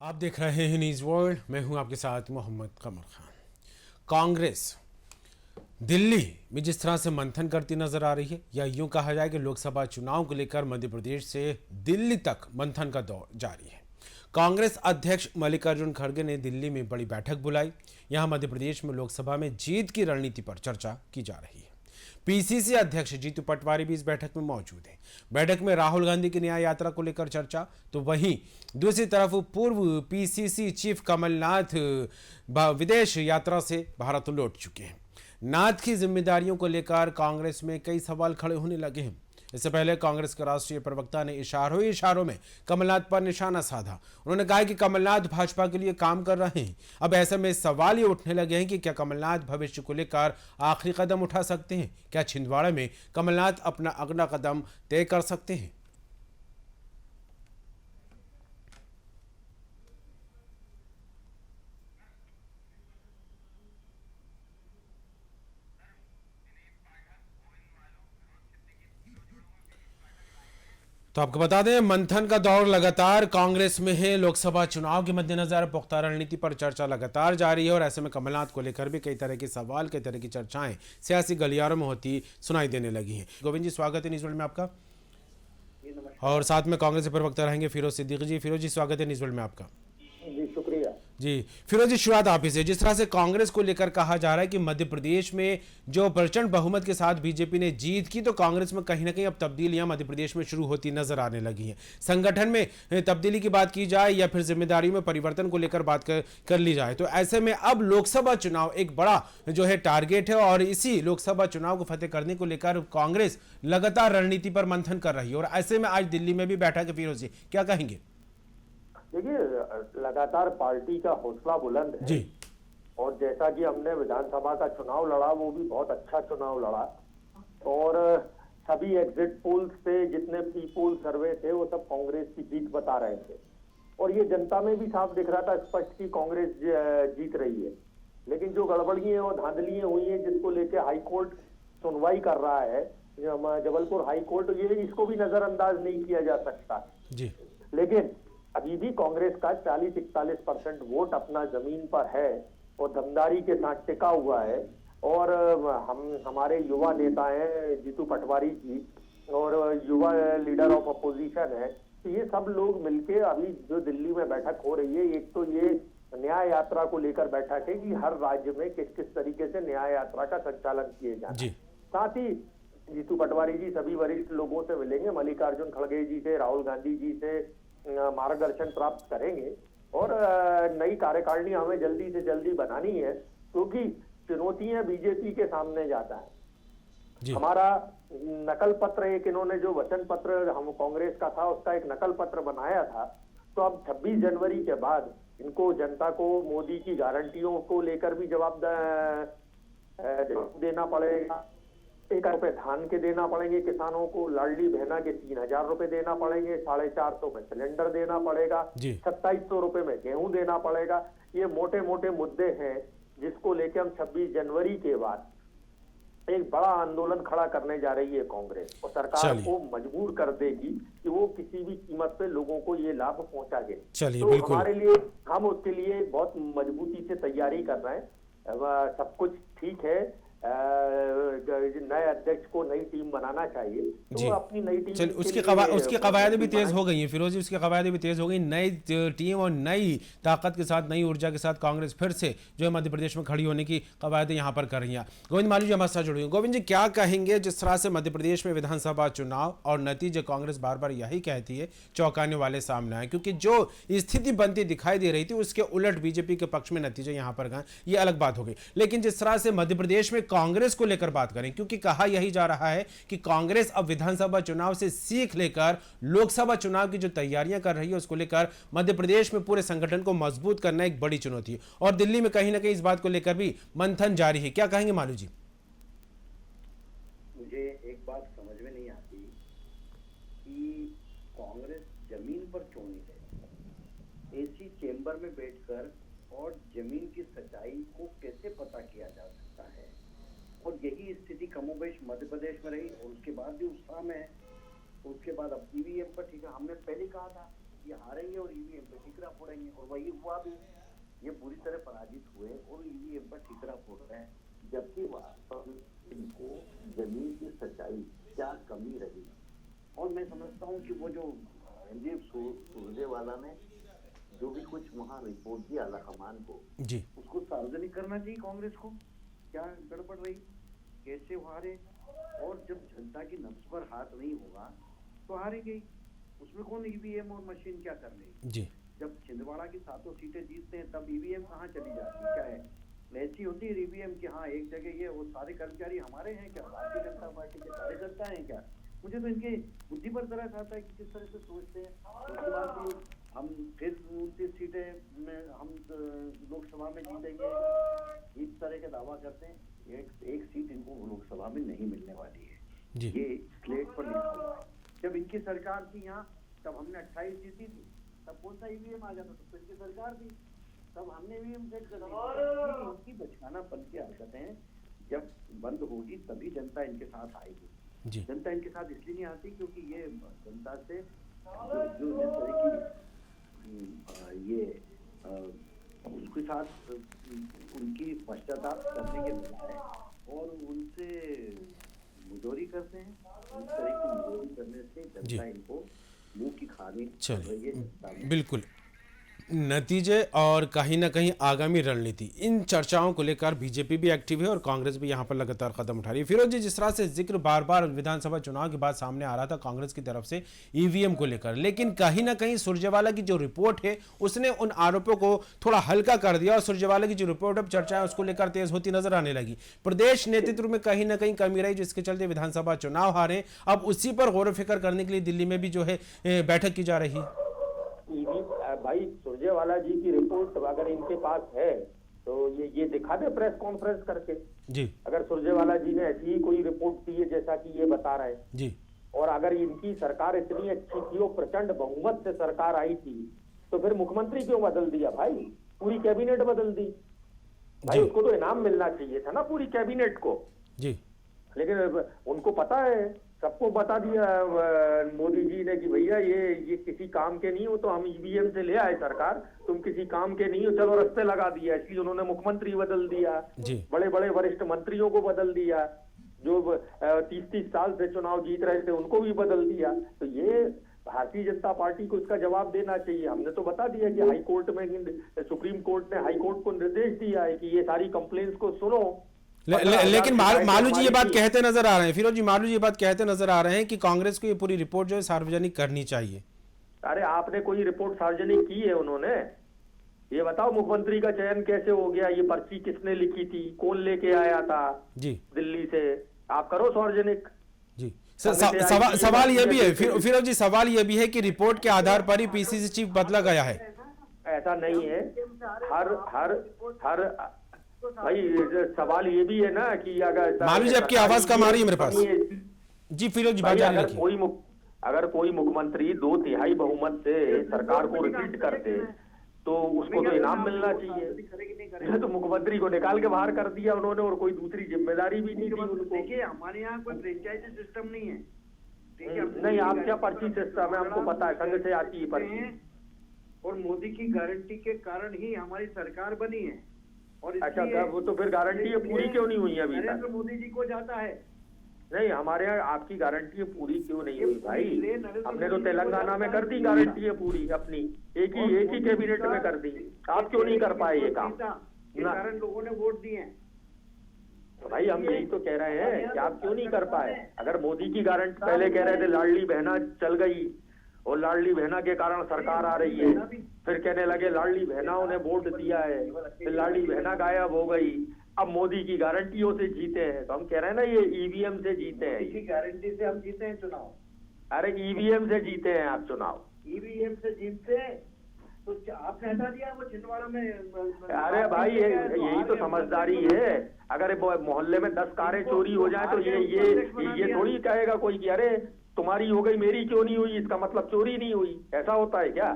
आप देख रहे हैं न्यूज़ वर्ल्ड। मैं हूं आपके साथ मोहम्मद कमर खान। कांग्रेस दिल्ली में जिस तरह से मंथन करती नजर आ रही है, या यूं कहा जाए कि लोकसभा चुनाव को लेकर मध्य प्रदेश से दिल्ली तक मंथन का दौर जारी है। कांग्रेस अध्यक्ष मल्लिकार्जुन खड़गे ने दिल्ली में बड़ी बैठक बुलाई। यहां मध्य प्रदेश में लोकसभा में जीत की रणनीति पर चर्चा की जा रही है। पीसीसी अध्यक्ष जीतू पटवारी भी इस बैठक में मौजूद हैं। बैठक में राहुल गांधी की न्याय यात्रा को लेकर चर्चा, तो वहीं दूसरी तरफ पूर्व पीसीसी चीफ कमलनाथ विदेश यात्रा से भारत लौट चुके हैं। नाथ की जिम्मेदारियों को लेकर कांग्रेस में कई सवाल खड़े होने लगे हैं। इससे पहले कांग्रेस के राष्ट्रीय प्रवक्ता ने इशारों ही इशारों में कमलनाथ पर निशाना साधा। उन्होंने कहा कि कमलनाथ भाजपा के लिए काम कर रहे हैं। अब ऐसे में सवाल ये उठने लगे हैं कि क्या कमलनाथ भविष्य को लेकर आखिरी कदम उठा सकते हैं? क्या छिंदवाड़ा में कमलनाथ अपना अगला कदम तय कर सकते हैं? तो आपको बता दें, मंथन का दौर लगातार कांग्रेस में है। लोकसभा चुनाव के मद्देनजर पुख्ता रणनीति पर चर्चा लगातार जारी है और ऐसे में कमलनाथ को लेकर भी कई तरह के सवाल, कई तरह की चर्चाएं सियासी गलियारों में होती सुनाई देने लगी हैं। गोविंद जी, स्वागत है न्यूज़ वर्ल्ड में आपका। और साथ में कांग्रेस के प्रवक्ता रहेंगे फिरोज सिद्दीकी जी। फिरोज जी, स्वागत है न्यूज़ वर्ल्ड में आपका। जी शुक्रिया। जी फिरोज जी, शुरुआत आप ही से। जिस तरह से कांग्रेस को लेकर कहा जा रहा है कि मध्य प्रदेश में जो प्रचंड बहुमत के साथ बीजेपी ने जीत की, तो कांग्रेस में कहीं ना कहीं अब तब्दीलियां मध्य प्रदेश में शुरू होती नजर आने लगी हैं। संगठन में तब्दीली की बात की जाए या फिर जिम्मेदारी में परिवर्तन को लेकर बात कर ली जाए, तो ऐसे में अब लोकसभा चुनाव एक बड़ा जो है टारगेट है और इसी लोकसभा चुनाव को फतेह करने को लेकर कांग्रेस लगातार रणनीति पर मंथन कर रही है। और ऐसे में आज दिल्ली में भी बैठक है। फिरोज जी, क्या कहेंगे? देखिए, लगातार पार्टी का हौसला बुलंद है जी। और जैसा कि हमने विधानसभा का चुनाव लड़ा, वो भी बहुत अच्छा चुनाव लड़ा और सभी एग्जिट पोल्स पे जितने प्री पोल सर्वे थे वो सब कांग्रेस की जीत बता रहे थे और ये जनता में भी साफ दिख रहा था स्पष्ट कि कांग्रेस जीत रही है। लेकिन जो गड़बड़ियां और धांधलियां हुई है जिसको लेके हाई कोर्ट सुनवाई कर रहा है, जबलपुर हाई कोर्ट, ये इसको भी नजरअंदाज नहीं किया जा सकता जी। लेकिन अभी भी कांग्रेस का 40-41% वोट अपना जमीन पर है और दमदारी के साथ टिका हुआ है। और हमारे युवा नेता हैं जीतू पटवारी जी और युवा लीडर ऑफ अपोजिशन है, तो ये सब लोग मिलके अभी जो दिल्ली में बैठक हो रही है, एक तो ये न्याय यात्रा को लेकर बैठक है कि हर राज्य में किस किस तरीके से न्याय यात्रा का संचालन किए जाए। साथ ही जीतू पटवारी जी सभी वरिष्ठ लोगों से मिलेंगे, मल्लिकार्जुन खड़गे जी से, राहुल गांधी जी से मार्गदर्शन प्राप्त करेंगे और नई कार्यकारिणी हमें जल्दी से जल्दी बनानी है क्योंकि चुनौतियां बीजेपी के सामने जाता है। हमारा नकल पत्र, एक इन्होंने जो वचन पत्र हम कांग्रेस का था उसका एक नकल पत्र बनाया था, तो अब 26 जनवरी के बाद इनको जनता को मोदी की गारंटियों को लेकर भी जवाब देना पड़ेगा। 1 रुपए धान के देना पड़ेंगे किसानों को, लाडली बहना के 3000 रुपए देना पड़ेंगे, 450 में सिलेंडर देना पड़ेगा, 2700 रुपए में गेहूं देना पड़ेगा। ये मोटे मोटे मुद्दे हैं जिसको लेकर हम 26 जनवरी के बाद एक बड़ा आंदोलन खड़ा करने जा रही है कांग्रेस और सरकार को मजबूर कर देगी कि वो किसी भी कीमत पे लोगों को ये लाभ पहुंचा दे। तो हमारे लिए, हम उसके लिए बहुत मजबूती से तैयारी कर रहे हैं। सब कुछ ठीक है, नए अध्यक्ष को नई टीम बनाना चाहिए, तो अपनी नई टीम उसकी कवायदें भी तेज हो गई हैं। फिरोज जी, उसकी कवायदें भी तेज हो गई। नई टीम और नई ताकत के साथ, नई ऊर्जा के साथ कांग्रेस फिर से जो है मध्य प्रदेश में खड़ी होने की कवायदें यहाँ पर कर रही हैं। गोविंद मालू जी हमारे साथ जुड़े हैं। गोविंद जी, क्या कहेंगे जिस तरह से मध्य प्रदेश में विधानसभा चुनाव और नतीजे कांग्रेस बार बार यही कहती है चौंकाने वाले सामने आए, क्योंकि जो स्थिति बनती दिखाई दे रही थी उसके उलट बीजेपी के पक्ष में नतीजे यहाँ पर गए, ये अलग बात हो गई। लेकिन जिस तरह से मध्य प्रदेश में कांग्रेस को लेकर बात करें, क्योंकि कहा यही जा रहा है कि कांग्रेस अब विधानसभा चुनाव से सीख लेकर लोकसभा चुनाव की जो तैयारियां कर रही है उसको लेकर मध्य प्रदेश में पूरे संगठन को मजबूत करना एक बड़ी चुनौती है और दिल्ली में कहीं ना कहीं इस बात को लेकर भी मंथन जारी है। क्या कहेंगे मालू जी? मुझे एक बात समझ में नहीं आती कि कांग्रेस जमीन पर क्यों नहीं गई। एसी चेंबर में बैठकर और जमीन की सच्चाई को कैसे पता किया जा सकता है, और यही स्थिति कमोबेश मध्य प्रदेश में रही और उसके बाद भी उत्साह में है। उसके बाद अब ईवीएम पर, ठीक है, हमने पहले कहा था ये हारेंगे और ईवीएम पे ठीकरा फोड़ेंगे, और वही हुआ भी। ये पूरी तरह पराजित हुए और ईवीएम पर ठीकरा फोड़ रहे हैं, जबकि वास्तव में इनको जमीन की सच्चाई क्या कमी रही। और मैं समझता हूँ कि वो जो रणदीप सुरजेवाला ने जो भी कुछ वहाँ रिपोर्ट दी आला कमान को जी, उसको सार्वजनिक करना चाहिए कांग्रेस को। क्या गड़बड़ रही, कैसे हारे, और जब जनता की नब्ज पर हाथ नहीं होगा तो हारेंगे ही। उसमें कौन ईवीएम और मशीन क्या कर रही। जी, जब छिंदवाड़ा की 7 सीटें जीतते हैं तब ईवीएम कहाँ चली जाती है, क्या है ऐसी होती है ईवीएम कि हाँ एक जगह ये वो सारे कर्मचारी हमारे हैं क्या, भारतीय जनता पार्टी के कार्यकर्ता हैं क्या। मुझे तो इनके बुद्धि पर तरस आता है कि किस तरह से सोचते हैं। उसके बाद भी हम फिर 29 सीटें में हम लोकसभा में जीतेंगे इस तरह का दावा करते हैं। एक सीट इनको लोकसभा में नहीं मिलने वाली है, जी, ये स्लेट पर लिखा हुआ है। जब इनकी सरकार थी यहाँ तब हमने 28 जीती थी, तब कौन सा ईवीएम आ जाता, तब तो इनकी सरकार थी, तब हमने ईवीएम सेट कर दिया। इनकी बचकानापन की हरकतें जब बंद होगी तभी जनता इनके साथ आएगी। जी, जनता इनके साथ इसलिए नहीं आती क्योंकि ये जनता से जो जिस तरह की ये उसके साथ उनकी पश्चाताप करने के बजाय और उनसे मुजोरी करते हैं। इस तरह की मुजोरी करने से जनता इनको मुंह की खानी चलिए, बिल्कुल। नतीजे और कहीं ना कहीं आगामी रणनीति, इन चर्चाओं को लेकर बीजेपी भी एक्टिव है और कांग्रेस भी यहां पर लगातार कदम उठा रही है। फिरोज जी, जिस तरह से जिक्र बार बार विधानसभा चुनाव के बाद सामने आ रहा था कांग्रेस की तरफ से ईवीएम को लेकर, लेकिन कहीं ना कहीं सुरजेवाला की जो रिपोर्ट है उसने उन आरोपों को थोड़ा हल्का कर दिया और सुरजेवाला की जो रिपोर्ट अब चर्चा है उसको लेकर तेज होती नजर आने लगी। प्रदेश नेतृत्व में कहीं ना कहीं कमी रही जिसके चलते विधानसभा चुनाव हारे। अब उसी पर गौर फिक्र करने के लिए दिल्ली में भी जो है बैठक की जा रही है। भाई सुरजेवाला जी की रिपोर्ट अगर इनके पास है तो ये दिखा दे प्रेस कॉन्फ्रेंस करके जी। अगर सुरजेवाला जी ने ऐसी ही कोई रिपोर्ट दी है जैसा कि ये बता रहे हैं जी, और अगर इनकी सरकार इतनी अच्छी थी और प्रचंड बहुमत से सरकार आई थी तो फिर मुख्यमंत्री क्यों बदल दिया भाई, पूरी कैबिनेट बदल दी भाई। उसको तो इनाम मिलना चाहिए था ना पूरी कैबिनेट को जी, लेकिन उनको पता है, सबको बता दिया मोदी जी ने कि भैया ये किसी काम के नहीं हो, तो हम ईवीएम से ले आए सरकार, तुम किसी काम के नहीं हो, चलो रास्ते लगा दिया। इसलिए उन्होंने मुख्यमंत्री बदल दिया, बड़े बड़े वरिष्ठ मंत्रियों को बदल दिया, जो 30-30 साल से चुनाव जीत रहे थे उनको भी बदल दिया। तो ये भारतीय जनता पार्टी को इसका जवाब देना चाहिए। हमने तो बता दिया कि हाई कोर्ट में, सुप्रीम कोर्ट ने हाई कोर्ट को निर्देश दिया है कि ये सारी कंप्लेंट्स को सुनो। लेकिन मालू जी ये बात कहते नजर आ रहे हैं, फिरोज जी मालू जी ये बात कहते नजर आ रहे हैं कि कांग्रेस को ये पूरी रिपोर्ट जो है सार्वजनिक करनी चाहिए। अरे आपने कोई रिपोर्ट सार्वजनिक की है उन्होंने? ये बताओ मुख्यमंत्री का चयन कैसे हो गया, ये पर्ची किसने लिखी थी, कौन लेके आया था जी दिल्ली से, आप करो सार्वजनिक जी। सवाल ये भी है फिरोज जी, सवाल ये भी है कि रिपोर्ट के आधार पर ही पीसीसी चीफ बदला गया है। ऐसा नहीं है, हर भाई सवाल ये भी है ना कि अगर मालू जी आपकी आवाज कम आ रही है मेरे पास जी। फिरोज जी बात जारी रखिए। अगर कोई मुख्यमंत्री 2/3 बहुमत से सरकार को रिपीट करते तो उसको तो इनाम मिलना चाहिए। तो मुख्यमंत्री को निकाल के बाहर कर दिया उन्होंने और कोई दूसरी जिम्मेदारी भी नहीं दी उनको। देखिए हमारे यहाँ कोई फ्रेंचाइजी सिस्टम नहीं है, नहीं आप क्या पर्ची सिस्टम है हमको पता है, संघ से आती है पर्ची। और मोदी की गारंटी के कारण ही हमारी सरकार बनी है। और अच्छा वो तो फिर गारंटी पूरी क्यों नहीं हुई अभी तक? मोदी जी को जाता है नहीं, हमारे यहाँ आपकी गारंटी पूरी क्यों नहीं हुई भाई? हमने तो तेलंगाना में कर दी गारंटी पूरी अपनी, एक ही कैबिनेट में कर दी। आप क्यों नहीं कर पाए ये काम? कारण लोगों ने वोट दिए हैं। तो भाई हम यही तो कह रहे हैं कि आप क्यों नहीं कर पाए? अगर मोदी की गारंटी पहले कह रहे थे लाडली बहना चल गई और लाडली बहना के कारण सरकार आ रही है, फिर कहने लगे लाडली बहनाओं ने वोट दिया है, फिर लाडली बहना गायब हो गई, अब मोदी की गारंटियों से जीते हैं। तो हम कह रहे हैं ना ये ईवीएम से जीते हैं। इसी गारंटी से हम जीते हैं चुनाव। अरे ईवीएम से जीते हैं आप चुनाव। ईवीएम से जीतते हैं तो आपने हटा दिया वो छिंदवाड़ा में। अरे भाई यही तो समझदारी है। अगर मोहल्ले में 10 कारें चोरी हो जाए तो ये थोड़ी कहेगा कोई कि अरे तुम्हारी हो गई मेरी क्यों नहीं हुई, इसका मतलब चोरी नहीं हुई। ऐसा होता है क्या?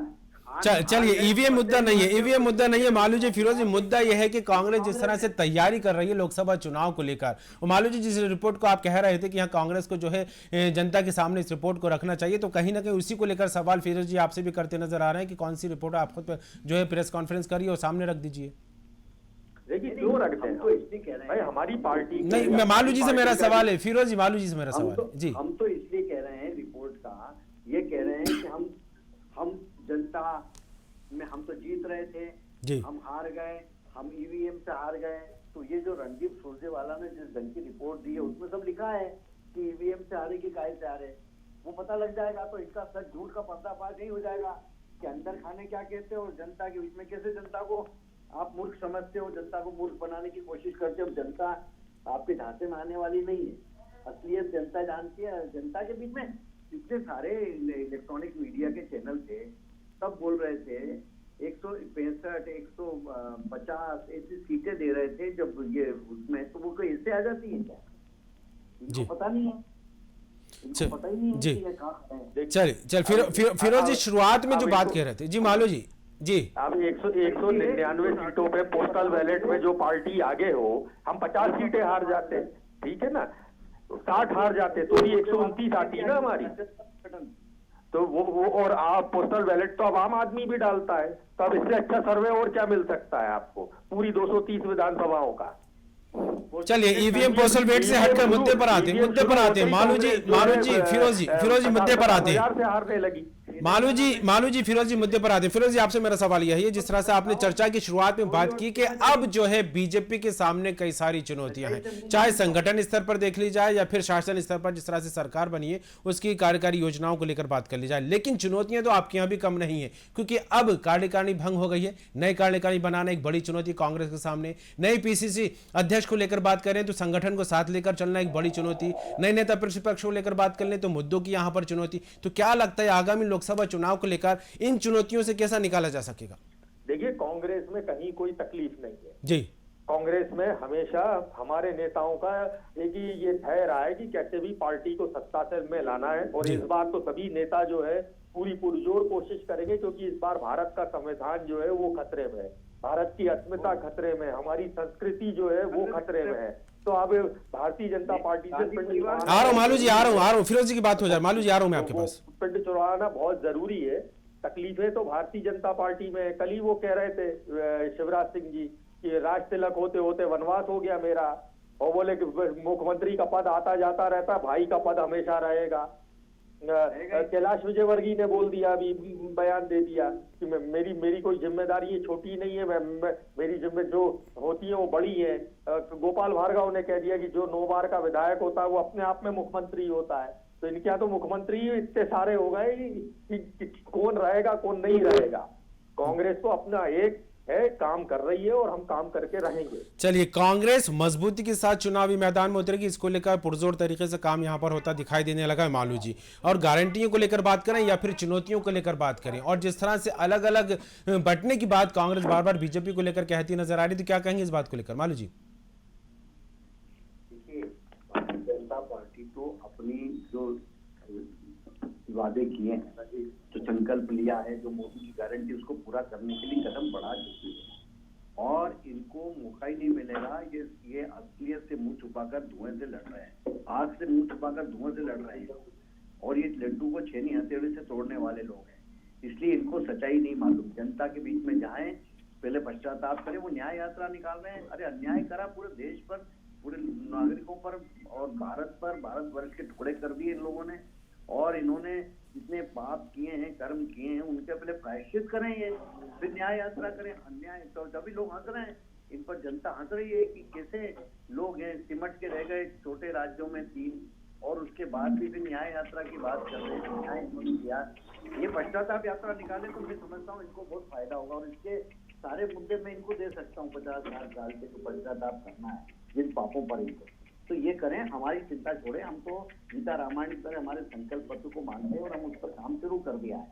चलिए ईवीएम मुद्दा नहीं है, ईवीएम मुद्दा नहीं है मालू जी। फिरोज जी, मुद्दा यह है कि कांग्रेस जिस तरह से तैयारी कर रही है लोकसभा चुनाव को लेकर, और मालू जी जिस रिपोर्ट को आप कह रहे थे कि यहाँ कांग्रेस को जो है जनता के सामने इस रिपोर्ट को रखना चाहिए, तो कहीं ना कहीं उसी को लेकर सवाल फिरोज जी आपसे भी करते नजर आ रहे हैं कि कौन सी रिपोर्ट आप खुद जो है प्रेस कॉन्फ्रेंस करिए और सामने रख दीजिए। देखिए क्यों रखते हैं, तो इसलिए कह रहे भाई हैं, हमारी पार्टी नहीं, मैं मालू जी से मेरा सवाल है, फिरोज जी मालू जी से मेरा सवाल है जी। हम तो इसलिए कह रहे हैं रिपोर्ट का, ये कह रहे हैं कि हम जनता में हम तो जीत रहे थे जी। हम हार गए, हम ईवीएम से हार गए। तो ये जो रणदीप सुरजेवाला ने जिस ढंग की रिपोर्ट दी है उसमें सब लिखा है कि ईवीएम से हारे कि काहे से हारे, वो पता लग जाएगा। तो इसका सच झूठ का पर्दाफाश नहीं हो जाएगा कि अंदर खाने क्या कहते हो और जनता के बीच में कैसे जनता को आप मूर्ख समझते हो, जनता को मूर्ख बनाने की कोशिश करते हो। जनता आपके ढांचे में आने वाली नहीं है, असलियत जनता जानती है। जनता के बीच में इतने सारे इलेक्ट्रॉनिक मीडिया के चैनल थे, सब बोल रहे थे 165 150 ऐसी सीटें दे रहे थे जब ये उसमें, तो वो कोई ऐसे आ जाती है क्या? जी। इनको पता नहीं है, इनको पता ही नहीं है जी। कि ये कहाँ है। चल फिरोज जी शुरुआत में जो बात कह रहे थे जी मालू जी जी। अब 199 सीटों पे पोस्टल बैलेट में जो पार्टी आगे हो, हम 50 सीटें हार जाते, ठीक है ना, 60 हार जाते तो भी 129 आती ना हमारी। तो वो और आप पोस्टल बैलेट तो अब आम आदमी भी डालता है, तो अब इससे अच्छा सर्वे और क्या मिल सकता है आपको पूरी 230 विधानसभाओं का। चलिए ईवीएम पोस्टल बैलेट से हटकर मुद्दे पर आते हैं मालू जी फिरोज जी मुद्दे पर आते हैं। से हारने लगी मालू जी फिरोज जी मुद्दे पर आते हैं। फिरोज जी आपसे मेरा सवाल यही है, जिस तरह से आपने चर्चा की शुरुआत में बात की कि अब जो है बीजेपी के सामने कई सारी चुनौतियां हैं, चाहे संगठन स्तर पर देख ली जाए या फिर शासन स्तर पर जिस तरह से सरकार बनी है उसकी कार्यकारी योजनाओं को लेकर बात कर ली जाए, लेकिन चुनौतियां तो आपके यहाँ भी कम नहीं है, क्योंकि अब कार्यकारिणी भंग हो गई है। नई कार्यकारिणी बनाना एक बड़ी चुनौती कांग्रेस के सामने, नई पीसीसी अध्यक्ष को लेकर बात करें तो संगठन को साथ लेकर चलना एक बड़ी चुनौती, नए नेता प्रतिपक्ष को लेकर बात कर लें तो मुद्दों की यहां पर चुनौती। तो क्या लगता है आगामी लोकसभा चुनाव को लेकर इन चुनौतियों से कैसा निकाला जा सकेगा? देखिए कांग्रेस में कहीं कोई तकलीफ नहीं है जी। कांग्रेस में हमेशा हमारे नेताओं का एक ही ये तय रहा है कि कैसे भी पार्टी को सत्ता से में लाना है, और इस बार तो सभी नेता जो है पूरी पुरजोर कोशिश करेंगे, क्योंकि इस बार भारत का संविधान जो है वो खतरे में है, भारत की अस्मिता खतरे में, हमारी संस्कृति जो है वो खतरे में है। तो अब भारतीय जनता पार्टी से आ रहा हूं मालू जी, आ रहा हूं फिरोज जी की बात हो जाए। मालू जी आ रहा हूं मैं आपके पास। पिंड चुराना बहुत जरूरी है। तकलीफें तो भारतीय जनता पार्टी में, कल ही वो कह रहे थे शिवराज सिंह जी कि राज तिलक होते होते वनवास हो गया मेरा, और बोले कि मुख्यमंत्री का पद आता जाता रहता, भाई का पद हमेशा रहेगा। कैलाश विजयवर्गीय ने बोल दिया, अभी बयान दे दिया कि मेरी कोई जिम्मेदारी ये छोटी नहीं है, मेरी जिम्मेदारी जो होती है वो बड़ी है। गोपाल भार्गव ने कह दिया कि जो 9 बार का विधायक होता है वो अपने आप में मुख्यमंत्री होता है। तो इनके यहाँ तो मुख्यमंत्री इतने सारे हो गए कि कौन रहेगा कौन नहीं रहेगा। कांग्रेस तो अपना एक है, काम कर रही है और हम काम करके रहेंगे। चलिए, कांग्रेस मजबूती के साथ चुनावी मैदान में उतरेगी, इसको लेकर पुरजोर तरीके से काम यहां पर होता दिखाई देने लगा है मालू जी। और गारंटियों को लेकर बात करें या फिर चुनौतियों को लेकर बात करें, और जिस तरह से अलग अलग बंटने की बात कांग्रेस बार बार बीजेपी को लेकर कहती नजर आ रही थी, क्या कहेंगे इस बात को लेकर मालू जी? देखिए, भारतीय जनता पार्टी तो अपनी जो वादे किए हैं, जो संकल्प लिया है, जो मोदी की गारंटी, उसको पूरा करने के लिए कदम बढ़ा चुकी है, और इनको मौका ही नहीं मिलेगा। ये असलियत से मुंह छुपाकर धुएं से लड़ रहे हैं, आग से मुंह छुपाकर धुएं से लड़ रहे हैं, और ये लड्डू को छेनी हथेली से तोड़ने वाले लोग हैं। इसलिए इनको सच्चाई नहीं मालूम। जनता के बीच में जाएं, पहले पश्चाताप करें। वो न्याय यात्रा निकाल रहे हैं, अरे अन्याय करा पूरे देश पर, पूरे नागरिकों पर और भारत पर, भारतवर्ष के टुकड़े कर दिए इन लोगों ने, और इन्होंने जितने पाप किए हैं, कर्म किए हैं, उनके पहले प्रायश्चित करें, ये फिर न्याय यात्रा करें। अन्याय तो तभी लोग हंस रहे हैं, इन पर जनता हंस रही है कि कैसे लोग हैं सिमट के रह गए छोटे राज्यों में 3, और उसके बाद भी फिर न्याय यात्रा की बात कर रहे हैं। न्याय इन्होंने किया, ये पश्चाताप यात्रा निकाले तो मैं समझता हूँ इनको बहुत फायदा होगा, और इसके सारे मुद्दे मैं इनको दे सकता हूँ 50-60 साल के जो पश्चाताप करना है जिन पापों पर इनको, तो ये करें। हमारी चिंता छोड़े, हम तो गीता रामायण की तरह हमारे संकल्प पत्र को मानते हैं और हम उस पर काम शुरू कर दिया है,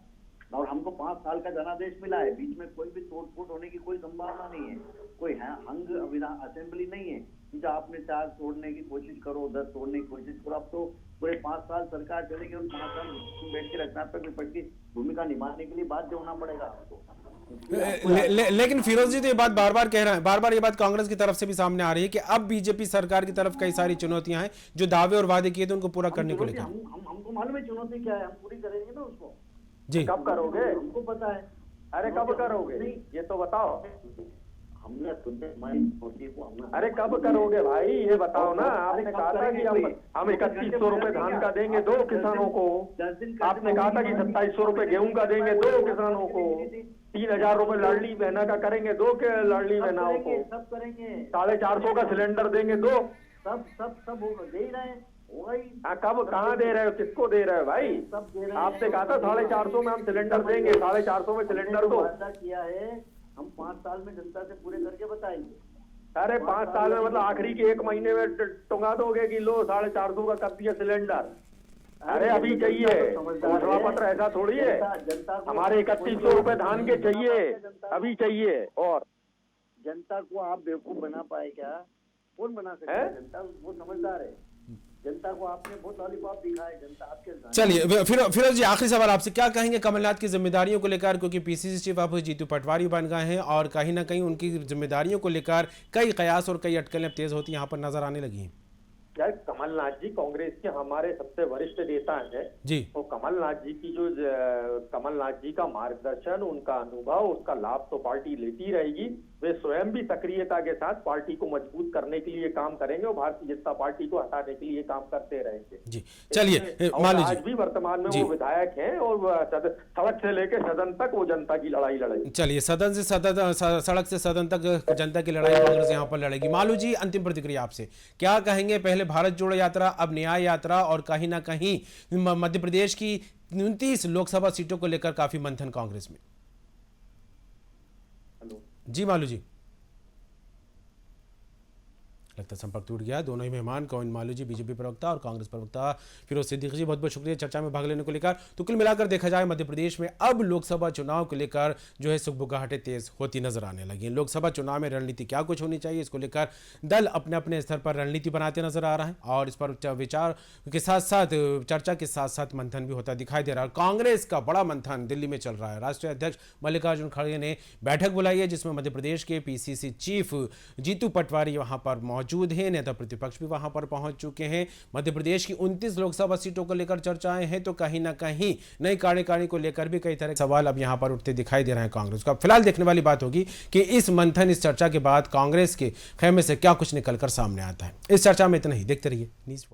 और हमको 5 साल का जनादेश मिला है। बीच में कोई भी तोड़-फोड़ होने की कोई संभावना नहीं है, कोई हंग असेंबली नहीं है। जो आपने 4 तोड़ने की कोशिश करो, 10 तोड़ने की कोशिश करो, अब तो पूरे 5 साल सरकार चलेगी और 5 साल बैठ के रचनात्मक विपक्ष की भूमिका निभाने के लिए बाध्य होना पड़ेगा आपको। लेकिन फिरोज जी तो ये बात बार बार कह रहे हैं, बार बार ये बात कांग्रेस की तरफ से भी सामने आ रही है कि अब बीजेपी सरकार की तरफ कई सारी चुनौतियां हैं, जो दावे और वादे किए थे उनको पूरा करने को लेकर। हमको मालूम है चुनौती क्या है, हम पूरी करेंगे ना उसको। जी कब करोगे? हमको पता है। अरे कब करोगे ये तो बताओ। हमने सुनते हमारी चुनौती को हमने। अरे कब करोगे भाई ये बताओ ना। आपने कहा था कि हम 3100 रुपए धान का देंगे 2 किसानों को। आपने कहा था कि 2700 रुपए गेहूं का देंगे 2 किसानों को। 3000 रुपए लाडली बहना का करेंगे 2 के लाडली बहनाओं को। सब करेंगे। 450 का सिलेंडर देंगे 2। सब होगा, दे ही रहे हैं, होगा ही। कब कहाँ दे रहे हो, किसको दे रहे हो भाई? सब दे रहे हैं। आपने कहा था 450 में हम सिलेंडर देंगे, 450 में सिलेंडर दो। वादा किया है, हम 5 साल में जनता से पूरे करके बताएंगे। अरे 5 साल में मतलब आखिरी के 1 महीने में टुंगा दोगे कि लो 450 का कर दिया सिलेंडर। अरे अभी चाहिए घोषणा पत्र, ऐसा थोड़ी है। हमारे 3100 रुपए धान के चाहिए, अभी चाहिए। और जनता को आप बेवकूफ बना पाए क्या? कौन बना सकता है? जनता वो समझदार है। जनता को आपने बहुत लॉलीपॉप दिखाया, जनता आपके साथ। चलिए फिरोज जी, आखिरी सवाल आपसे, क्या कहेंगे कमलनाथ की जिम्मेदारियों को लेकर, क्योंकि पीसीसी चीफ अब जीतू पटवारी बन गए हैं और कहीं ना कहीं उनकी जिम्मेदारियों को लेकर कई कयास और कई अटकलें अब तेज होती यहाँ पर नजर आने लगी हैं। यार कमलनाथ जी कांग्रेस के हमारे सबसे वरिष्ठ नेता हैं जी। तो कमलनाथ जी की जो कमलनाथ जी का मार्गदर्शन, उनका अनुभव, उसका लाभ तो पार्टी लेती रहेगी। वे स्वयं भी सक्रियता के साथ पार्टी को मजबूत करने के लिए काम करेंगे और भारतीय जनता पार्टी को हटाने के लिए काम करते रहेंगे। जी चलिए, आज भी वर्तमान में वो विधायक हैं और सड़क से लेकर सदन तक वो जनता की लड़ाई लड़ेगी। चलिए, सदन से सदन, सड़क से सदन तक जनता की लड़ाई कांग्रेस यहाँ पर लड़ेगी। मालू जी, अंतिम प्रतिक्रिया आपसे, क्या कहेंगे? पहले भारत जोड़ो यात्रा, अब न्याय यात्रा, और कहीं ना कहीं मध्य प्रदेश की 29 लोकसभा सीटों को लेकर काफी मंथन कांग्रेस में। जी मालू जी, लगता संपर्क टूट गया। दोनों ही मेहमान गोविंद मालू जी बीजेपी प्रवक्ता और कांग्रेस प्रवक्ता फिरोज सिद्दीकी जी, बहुत बहुत शुक्रिया चर्चा में भाग लेने को लेकर। तो कुल मिलाकर देखा जाए मध्य प्रदेश में अब लोकसभा चुनाव को लेकर जो है सुगबुगाहटें तेज होती नजर आने लगी। लोकसभा चुनाव में रणनीति क्या कुछ होनी चाहिए, इसको लेकर दल अपने अपने स्तर पर रणनीति बनाते नजर आ रहा है और इस पर विचार के साथ साथ चर्चा के साथ साथ मंथन भी होता दिखाई दे रहा है। कांग्रेस का बड़ा मंथन दिल्ली में चल रहा है। राष्ट्रीय अध्यक्ष मल्लिकार्जुन खड़गे ने बैठक बुलाई है जिसमें मध्य प्रदेश के पीसीसी चीफ जीतू पटवारी वहां पर मौजूद हैं, नेता प्रतिपक्ष भी वहां पर पहुंच चुके हैं। मध्य प्रदेश की 29 लोकसभा सीटों को लेकर चर्चाएं हैं तो कहीं ना कहीं नई कार्यकारिणी को लेकर भी कई तरह के सवाल अब यहां पर उठते दिखाई दे रहे हैं कांग्रेस को। अब फिलहाल देखने वाली बात होगी कि इस मंथन, इस चर्चा के बाद कांग्रेस के खेमे से क्या कुछ निकलकर सामने आता है। इस चर्चा में इतना ही, देखते रहिए न्यूज़।